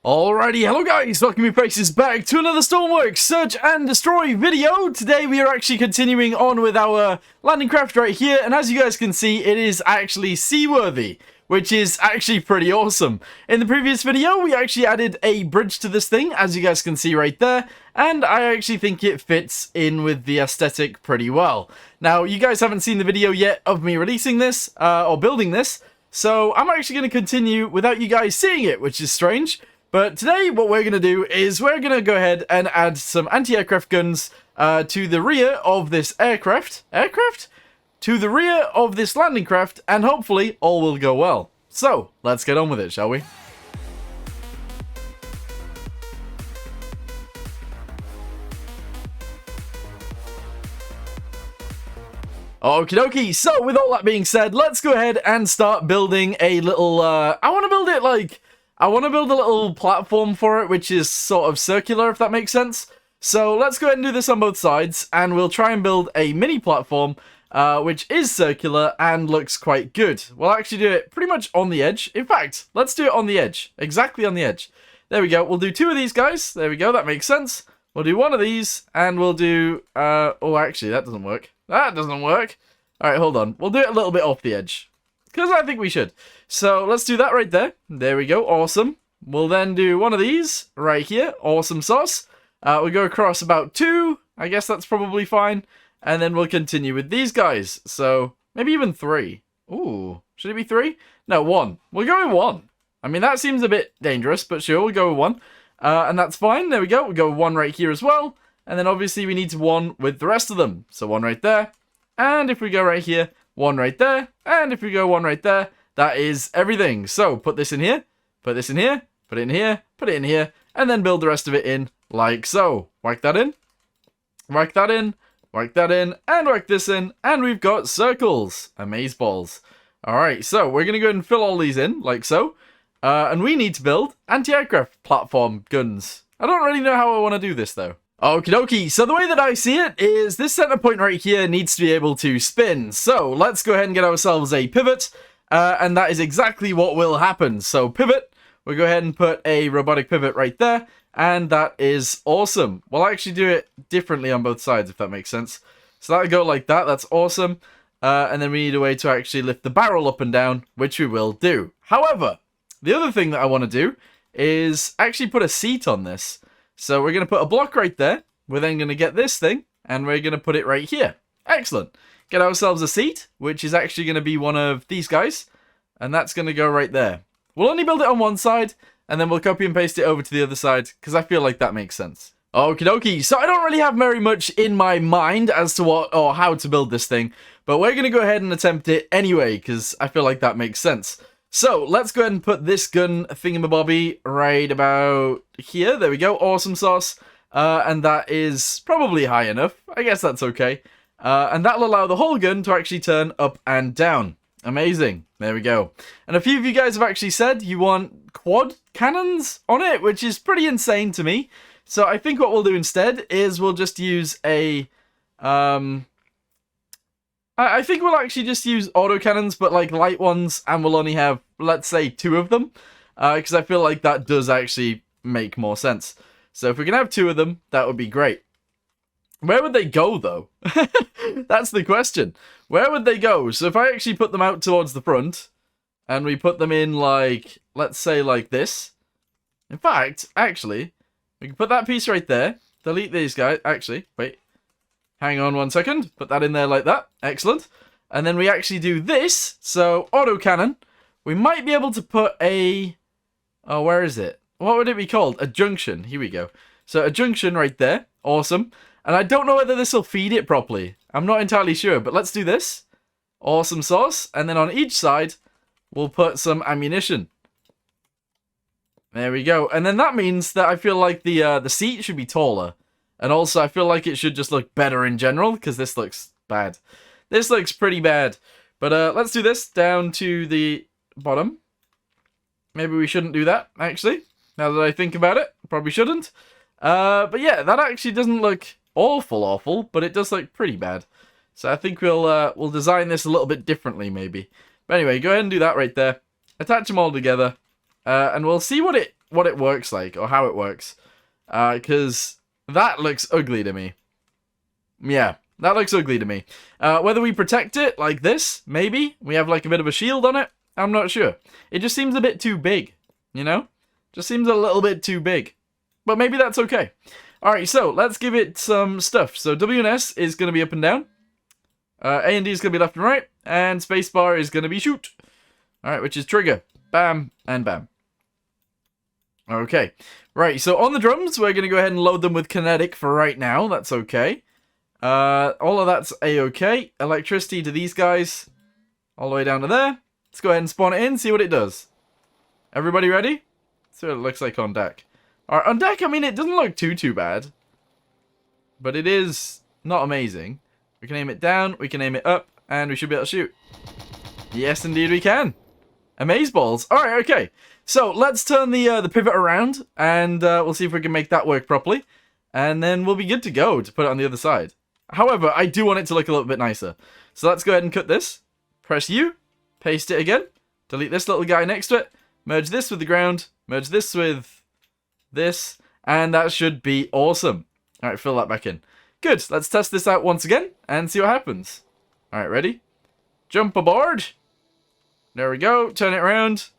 Alrighty, hello guys, welcome your faces back to another Stormworks Search and Destroy video. Today we are actually continuing on with our landing craft right here, and as you guys can see, it is actually seaworthy, which is actually pretty awesome. In the previous video, we actually added a bridge to this thing, as you guys can see right there, and I actually think it fits in with the aesthetic pretty well. Now, you guys haven't seen the video yet of me releasing this, or building this, so I'm actually going to continue without you guys seeing it, which is strange. But today, what we're going to do is we're going to go ahead and add some anti-aircraft guns to the rear of this aircraft. To the rear of this landing craft, and hopefully all will go well. So, let's get on with it, shall we? Okie dokie, so with all that being said, let's go ahead and start building a little, I want to build a little platform for it, which is sort of circular, if that makes sense. So let's go ahead and do this on both sides, and we'll try and build a mini platform, which is circular and looks quite good. We'll actually do it pretty much on the edge. In fact, let's do it on the edge, exactly on the edge. There we go, we'll do two of these guys. There we go, that makes sense. We'll do one of these, and we'll do, oh, actually, that doesn't work. That doesn't work. All right, hold on. We'll do it a little bit off the edge, because I think we should. So let's do that right there. There we go. Awesome. We'll then do one of these right here. Awesome sauce. We'll go across about two. I guess that's probably fine. And then we'll continue with these guys. So maybe even three. Ooh, should it be three? No, one. We'll go with one. I mean, that seems a bit dangerous, but sure, we'll go with one. And that's fine. There we go. We'll go with one right here as well. And then obviously we need one with the rest of them. So one right there. And if we go right here, one right there. And if we go one right there, that is everything. So put this in here, put this in here, put it in here, put it in here, and then build the rest of it in like so. Whack that in, whack that in, whack that in, and whack this in, and we've got circles. Amazeballs. Alright, so we're going to go ahead and fill all these in like so. And we need to build anti-aircraft platform guns. I don't really know how I want to do this though. Okie dokie, so the way that I see it is this center point right here needs to be able to spin. So let's go ahead and get ourselves a pivot. And that is exactly what will happen. So pivot, we'll go ahead and put a robotic pivot right there, and that is awesome. We'll actually do it differently on both sides, if that makes sense. So that'll go like that, that's awesome. And then we need a way to actually lift the barrel up and down, which we will do. However, the other thing that I want to do is actually put a seat on this. So we're going to put a block right there. We're then going to get this thing, and we're going to put it right here. Excellent. Get ourselves a seat, which is actually going to be one of these guys, and that's going to go right there. We'll only build it on one side, and then we'll copy and paste it over to the other side, because I feel like that makes sense. Okie dokie, so I don't really have very much in my mind as to what or how to build this thing, but we're going to go ahead and attempt it anyway, because I feel like that makes sense. So let's go ahead and put this gun thingamabobby right about here. There we go, awesome sauce, and that is probably high enough. I guess that's okay. And that'll allow the whole gun to actually turn up and down. Amazing. There we go. And a few of you guys have actually said you want quad cannons on it, which is pretty insane to me. So I think what we'll do instead is we'll just use a... I think we'll actually just use autocannons, but like light ones, and we'll only have, let's say, two of them. Because I feel like that does actually make more sense. So if we can have two of them, that would be great. Where would they go, though? That's the question. Where would they go? So if I actually put them out towards the front, and we put them in, like, let's say like this. In fact, actually, we can put that piece right there. Delete these guys. Actually, wait. Hang on one second. Put that in there like that. Excellent. And then we actually do this. So, autocannon. We might be able to put a... Oh, where is it? What would it be called? A junction. Here we go. So, a junction right there. Awesome. And I don't know whether this will feed it properly. I'm not entirely sure, but let's do this. Awesome sauce. And then on each side, we'll put some ammunition. There we go. And then that means that I feel like the seat should be taller. And also, I feel like it should just look better in general, because this looks bad. This looks pretty bad. But let's do this down to the bottom. Maybe we shouldn't do that, actually. Now that I think about it, probably shouldn't. But yeah, that actually doesn't look awful, but it does look pretty bad. So I think we'll design this a little bit differently, maybe. But anyway, go ahead and do that right there. Attach them all together, and we'll see what it what it works like, or how it works. Because that looks ugly to me. Yeah, that looks ugly to me. Whether we protect it like this, maybe. We have like a bit of a shield on it. I'm not sure. It just seems a bit too big, you know? Just seems a little bit too big. But maybe that's okay. Alright, so let's give it some stuff. So W and S is going to be up and down. A and D is going to be left and right. And spacebar is going to be shoot. Alright, which is trigger. Bam and bam. Okay. Right, so on the drums, we're going to go ahead and load them with kinetic for right now. That's okay. All of that's A-okay. Electricity to these guys. All the way down to there. Let's go ahead and spawn it in, see what it does. Everybody ready? See what it looks like on deck. Alright, on deck, I mean, it doesn't look too bad. But it is not amazing. We can aim it down, we can aim it up, and we should be able to shoot. Yes, indeed we can. Amazeballs. Alright, okay. So, let's turn the pivot around, and we'll see if we can make that work properly. And then we'll be good to go to put it on the other side. However, I do want it to look a little bit nicer. So let's go ahead and cut this. Press U. Paste it again. Delete this little guy next to it. Merge this with the ground. Merge this with this. And that should be awesome. Alright, fill that back in. Good. Let's test this out once again and see what happens. Alright, ready? Jump aboard. There we go. Turn it around.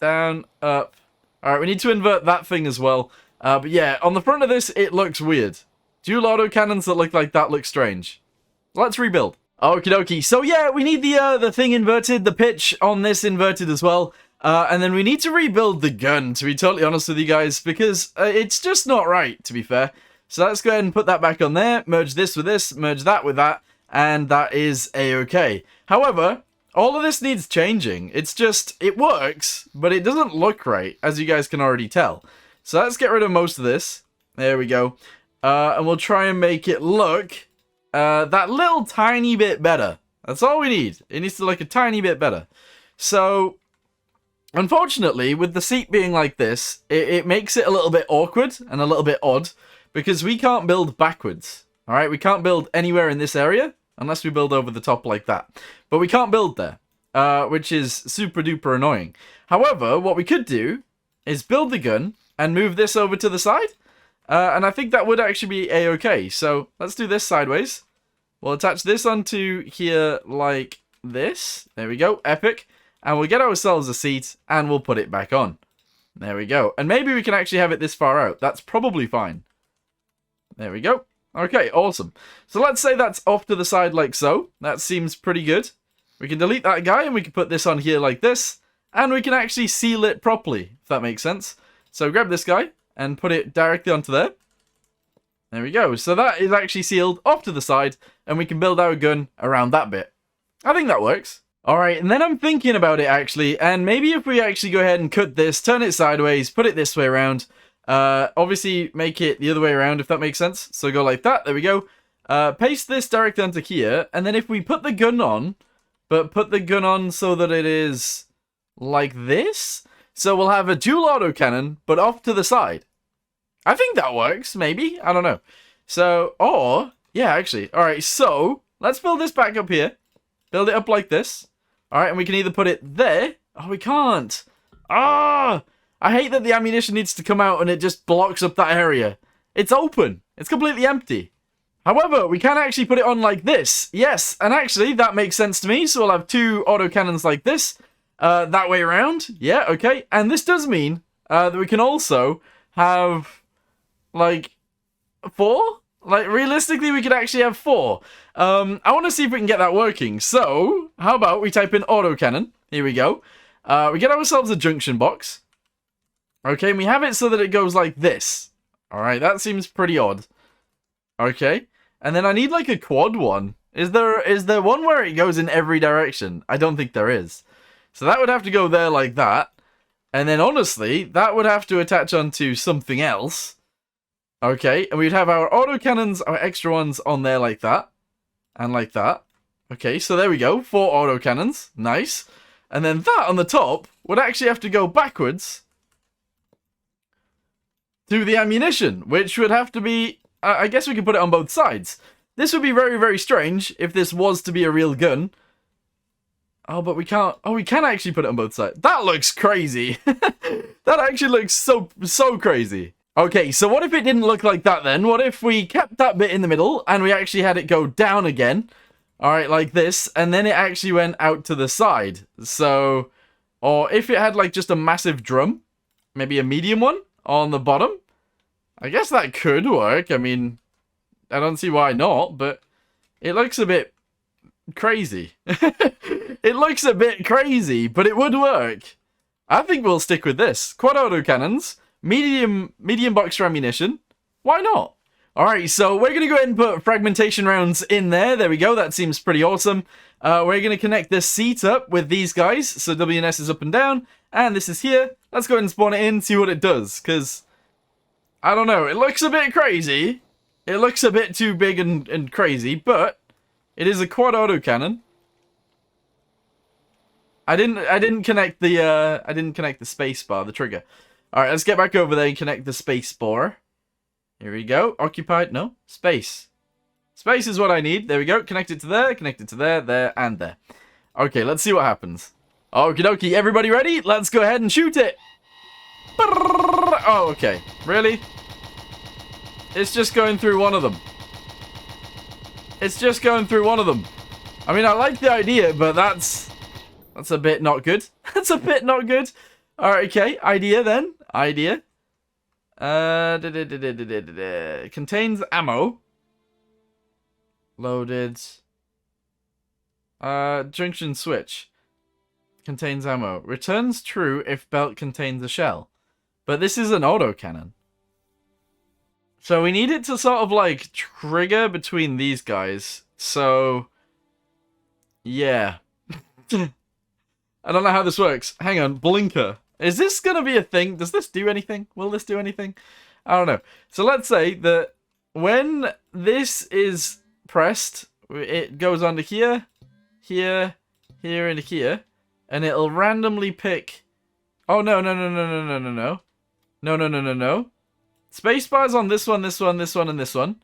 Down, up. Alright, we need to invert that thing as well. But yeah, on the front of this, it looks weird. Dual autocannons that look like that look strange. Let's rebuild. Okie dokie. So yeah, we need the thing inverted, the pitch on this inverted as well. And then we need to rebuild the gun, to be totally honest with you guys, because it's just not right, to be fair. So let's go ahead and put that back on there, merge this with this, merge that with that, and that is A-okay. However, all of this needs changing. It's just, it works, but it doesn't look right, as you guys can already tell. So let's get rid of most of this. There we go. And we'll try and make it look that little tiny bit better. That's all we need. It needs to look a tiny bit better. So, unfortunately, with the seat being like this, it makes it a little bit awkward and a little bit odd because we can't build backwards. Alright, we can't build anywhere in this area unless we build over the top like that. But we can't build there, which is super duper annoying. However, what we could do is build the gun and move this over to the side. And I think that would actually be A-okay. So let's do this sideways. We'll attach this onto here like this. There we go. Epic. And we'll get ourselves a seat and we'll put it back on. There we go. And maybe we can actually have it this far out. That's probably fine. There we go. Okay, awesome. So let's say that's off to the side like so. That seems pretty good. We can delete that guy and we can put this on here like this. And we can actually seal it properly, if that makes sense. So grab this guy and put it directly onto there. There we go. So that is actually sealed off to the side, and we can build our gun around that bit. I think that works. Alright, and then I'm thinking about it actually, and maybe if we actually go ahead and cut this, turn it sideways, put it this way around, obviously make it the other way around if that makes sense. So go like that, there we go. Paste this directly onto here, and then if we put the gun on, but put the gun on so that it is like this, so we'll have a dual autocannon, but off to the side. I think that works, maybe. I don't know. So, or, yeah, actually. Alright, so, let's build this back up here. Build it up like this. Alright, and we can either put it there. Oh, we can't. Ah! I hate that the ammunition needs to come out and it just blocks up that area. It's open. It's completely empty. However, we can actually put it on like this. Yes, and actually, that makes sense to me. So we'll have two autocannons like this. That way around. Yeah, okay. And this does mean that we can also have, like, 4? Like, realistically, we could actually have 4. I want to see if we can get that working. So, how about we type in autocannon. Here we go. We get ourselves a junction box. Okay, and we have it so that it goes like this. Alright, that seems pretty odd. Okay. And then I need, like, a quad one. Is there one where it goes in every direction? I don't think there is. So that would have to go there like that. And then, honestly, that would have to attach onto something else. Okay, and we'd have our autocannons, our extra ones on there like that. And like that. Okay, so there we go. 4 autocannons. Nice. And then that on the top would actually have to go backwards to the ammunition, which would have to be... I guess we could put it on both sides. This would be very, very strange if this was to be a real gun. Oh, but we can't. Oh, we can actually put it on both sides. That looks crazy. That actually looks so crazy. Okay, so what if it didn't look like that then? What if we kept that bit in the middle and we actually had it go down again? All right, like this, and then it actually went out to the side. So, or if it had like just a massive drum, maybe a medium one on the bottom. I guess that could work. I mean, I don't see why not, but it looks a bit crazy. It looks a bit crazy, but it would work. I think we'll stick with this. Quad autocannons, medium box for ammunition. Why not? Alright, so we're going to go ahead and put fragmentation rounds in there. There we go. That seems pretty awesome. We're going to connect this seat up with these guys. So WNS is up and down, and this is here. Let's go ahead and spawn it in, see what it does, because I don't know. It looks a bit crazy. It looks a bit too big and crazy, but it is a quad autocannon. I didn't connect the space bar, the trigger. All right, let's get back over there and connect the space bar. Here we go. Occupied? No, space. Space is what I need. There we go. Connect it to there, there, and there. Okay, let's see what happens. Okie dokie. Everybody ready? Let's go ahead and shoot it. Oh, okay. Really? It's just going through one of them. It's just going through one of them. I mean, I like the idea, but that's a bit not good. That's a bit not good. Alright, okay. Idea then. Idea. Contains ammo. Loaded. Junction switch. Contains ammo. Returns true if belt contains a shell. But this is an autocannon. So we need it to sort of like trigger between these guys. So, yeah. I don't know how this works. Hang on, blinker. Is this going to be a thing? Does this do anything? Will this do anything? I don't know. So let's say that when this is pressed, it goes onto here, here, here, and here. And it'll randomly pick... Oh, no. No. Spacebar's on this one, this one, this one, and this one.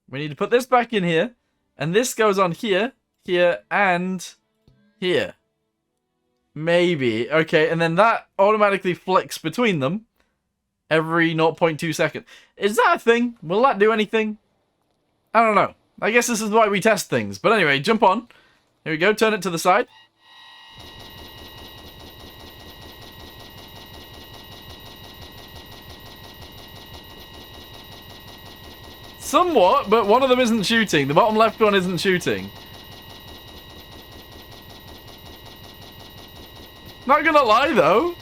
We need to put this back in here. And this goes on here, here, and here. Maybe. Okay, and then that automatically flicks between them every 0.2 seconds. Is that a thing? Will that do anything? I don't know. I guess this is why we test things. But anyway, jump on. Here we go. Turn it to the side. Somewhat, but one of them isn't shooting. The bottom left one isn't shooting. Not gonna lie, though.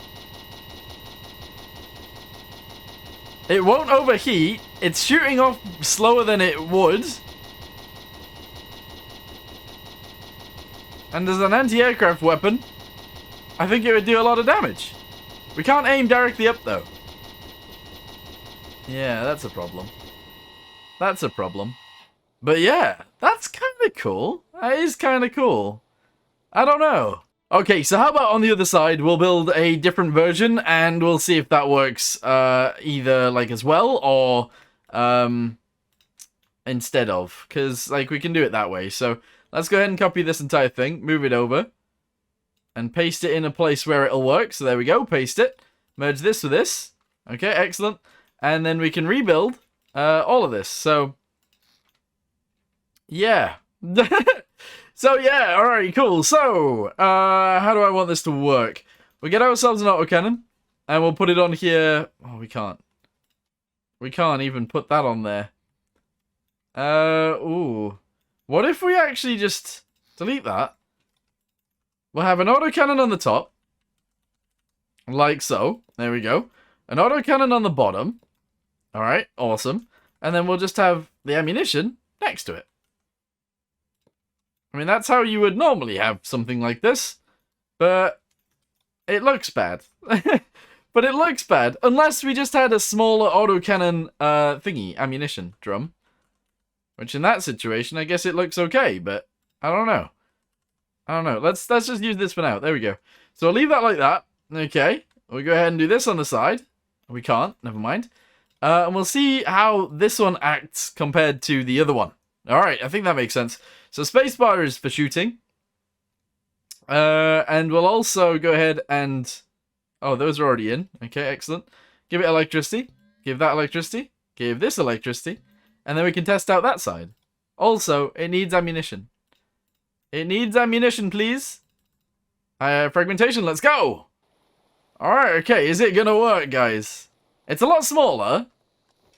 It won't overheat. It's shooting off slower than it would. And as an anti-aircraft weapon, I think it would do a lot of damage. We can't aim directly up, though. Yeah, that's a problem. That's a problem. But yeah, that's kind of cool. That is kind of cool. I don't know. Okay, so how about on the other side, we'll build a different version, and we'll see if that works either, like, as well, or instead of. Because, like, we can do it that way. So, let's go ahead and copy this entire thing, move it over, and paste it in a place where it'll work. So there we go, paste it. Merge this with this. Okay, excellent. And then we can rebuild all of this. So, yeah. So, yeah, alright, cool. So, how do I want this to work? We get ourselves an autocannon, and we'll put it on here. Oh, we can't. We can't even put that on there. Ooh. What if we actually just delete that? We'll have an autocannon on the top. Like so. There we go. An autocannon on the bottom. Alright, awesome. And then we'll just have the ammunition next to it. I mean, that's how you would normally have something like this. But it looks bad. But it looks bad. Unless we just had a smaller autocannon thingy, ammunition drum. Which in that situation, I guess it looks okay. But I don't know. I don't know. Let's just use this for now. There we go. So I'll leave that like that. Okay. We'll go ahead and do this on the side. We can't. Never mind. And we'll see how this one acts compared to the other one. Alright, I think that makes sense. So spacebar is for shooting. And we'll also go ahead and... Oh, those are already in. Okay, excellent. Give it electricity. Give that electricity. Give this electricity. And then we can test out that side. Also, it needs ammunition. It needs ammunition, please. Fragmentation, let's go! Alright, okay, is it gonna work, guys? It's a lot smaller.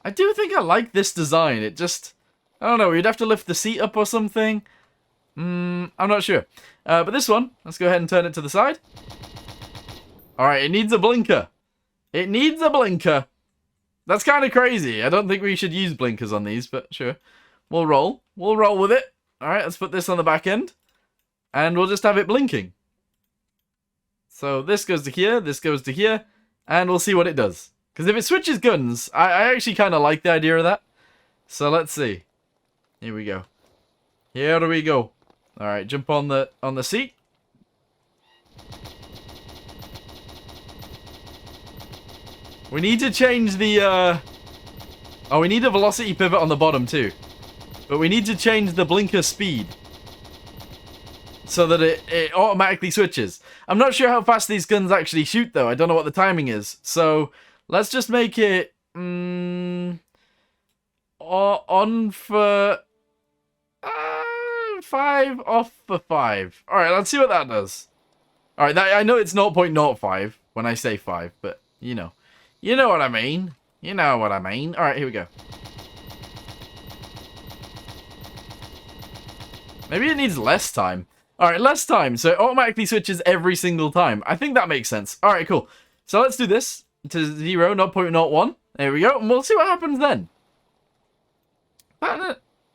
I do think I like this design. It just... I don't know, you'd have to lift the seat up or something. I'm not sure. But this one, let's go ahead and turn it to the side. Alright, it needs a blinker. It needs a blinker. That's kind of crazy. I don't think we should use blinkers on these, but sure. We'll roll. We'll roll with it. Alright, let's put this on the back end. And we'll just have it blinking. So this goes to here, this goes to here, and we'll see what it does. Because if it switches guns, I actually kind of like the idea of that. So let's see. Here we go. Here we go. Alright, jump on the seat. We need to change the, Oh, we need a velocity pivot on the bottom too. But we need to change the blinker speed. So that it automatically switches. I'm not sure how fast these guns actually shoot though. I don't know what the timing is. So, let's just make it... on for... 5, off for 5. Alright, let's see what that does. Alright, I know it's 0.05 when I say 5, but you know. You know what I mean. You know what I mean. Alright, here we go. Maybe it needs less time. Alright, less time. So it automatically switches every single time. I think that makes sense. Alright, cool. So let's do this to 0, 0.01. There we go. And we'll see what happens then.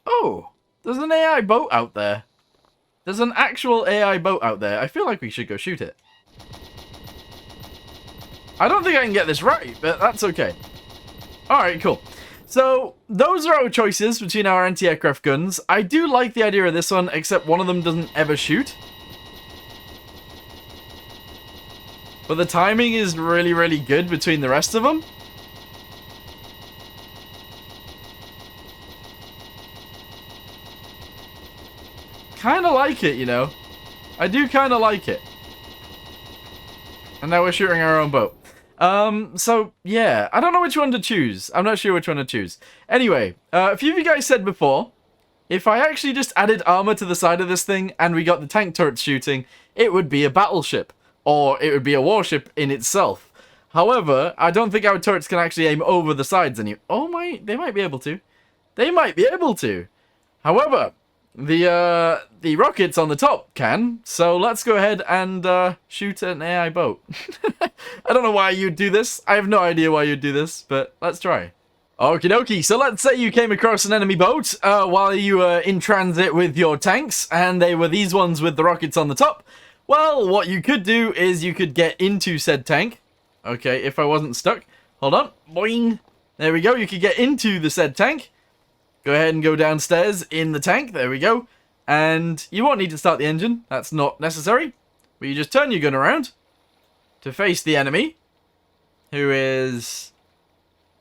Oh, there's an AI boat out there. There's an actual AI boat out there. I feel like we should go shoot it. I don't think I can get this right, but that's okay. Alright, cool. So, those are our choices between our anti-aircraft guns. I do like the idea of this one, except one of them doesn't ever shoot. But the timing is really, really good between the rest of them. Kinda like it, you know. I do kinda like it. And now we're shooting our own boat. So, yeah, I don't know which one to choose. I'm not sure which one to choose. Anyway, a few of you guys said before, if I actually just added armor to the side of this thing and we got the tank turrets shooting, it would be a battleship. Or it would be a warship in itself. However, I don't think our turrets can actually aim over the sides any... Oh my, they might be able to. They might be able to. However, the rockets on the top can, so let's go ahead and shoot an AI boat. I don't know why you'd do this. I have no idea why you'd do this, but let's try. Okie dokie, so let's say you came across an enemy boat while you were in transit with your tanks, and they were these ones with the rockets on the top. Well, what you could do is you could get into said tank. Okay, if I wasn't stuck. Hold on. Boing. There we go, you could get into the said tank. Go ahead and go downstairs in the tank. There we go. And you won't need to start the engine. That's not necessary. But you just turn your gun around to face the enemy, who is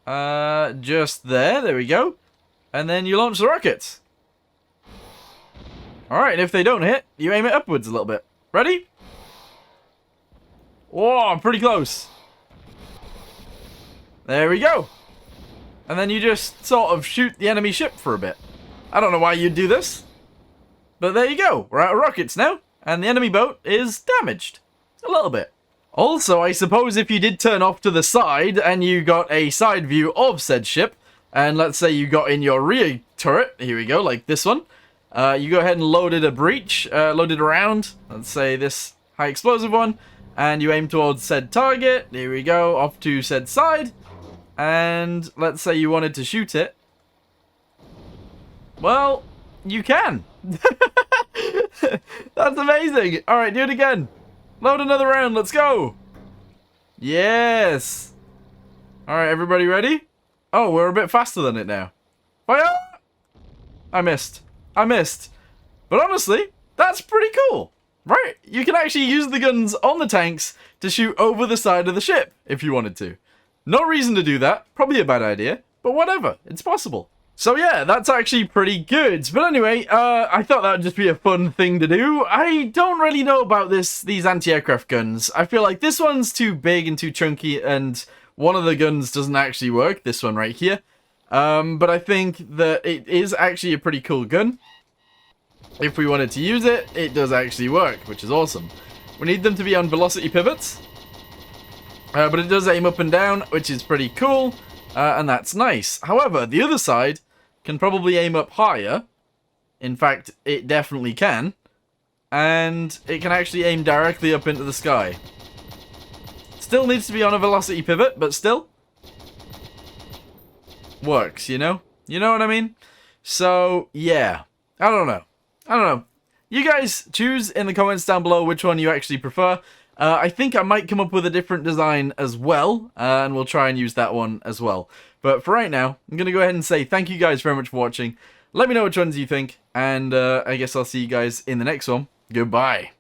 just there. There we go. And then you launch the rockets. Alright, and if they don't hit, you aim it upwards a little bit. Ready? Whoa, I'm pretty close. There we go. And then you just sort of shoot the enemy ship for a bit. I don't know why you'd do this. But there you go. We're out of rockets now. And the enemy boat is damaged. A little bit. Also, I suppose if you did turn off to the side and you got a side view of said ship, and let's say you got in your rear turret, here we go, like this one, you go ahead and loaded a breach, loaded a round, let's say this high explosive one, and you aim towards said target, here we go, off to said side, and let's say you wanted to shoot it. Well, you can. That's amazing. Alright, do it again. Load another round, let's go. Yes. Alright, everybody ready? Oh, we're a bit faster than it now. Fire! I missed. But honestly, that's pretty cool. Right, you can actually use the guns on the tanks to shoot over the side of the ship, if you wanted to. No reason to do that, probably a bad idea, but whatever, it's possible. So yeah, that's actually pretty good. But anyway, I thought that would just be a fun thing to do. I don't really know about these anti-aircraft guns. I feel like this one's too big and too chunky, and one of the guns doesn't actually work, this one right here. But I think that it is actually a pretty cool gun. If we wanted to use it, it does actually work, which is awesome. We need them to be on velocity pivots. But it does aim up and down, which is pretty cool. And that's nice. However, the other side can probably aim up higher. In fact, it definitely can. And it can actually aim directly up into the sky. Still needs to be on a velocity pivot, but still works, you know? You know what I mean? So, yeah. I don't know. You guys choose in the comments down below which one you actually prefer. I think I might come up with a different design as well, and we'll try and use that one as well. But for right now, I'm going to go ahead and say thank you guys very much for watching. Let me know which ones you think, and I guess I'll see you guys in the next one. Goodbye.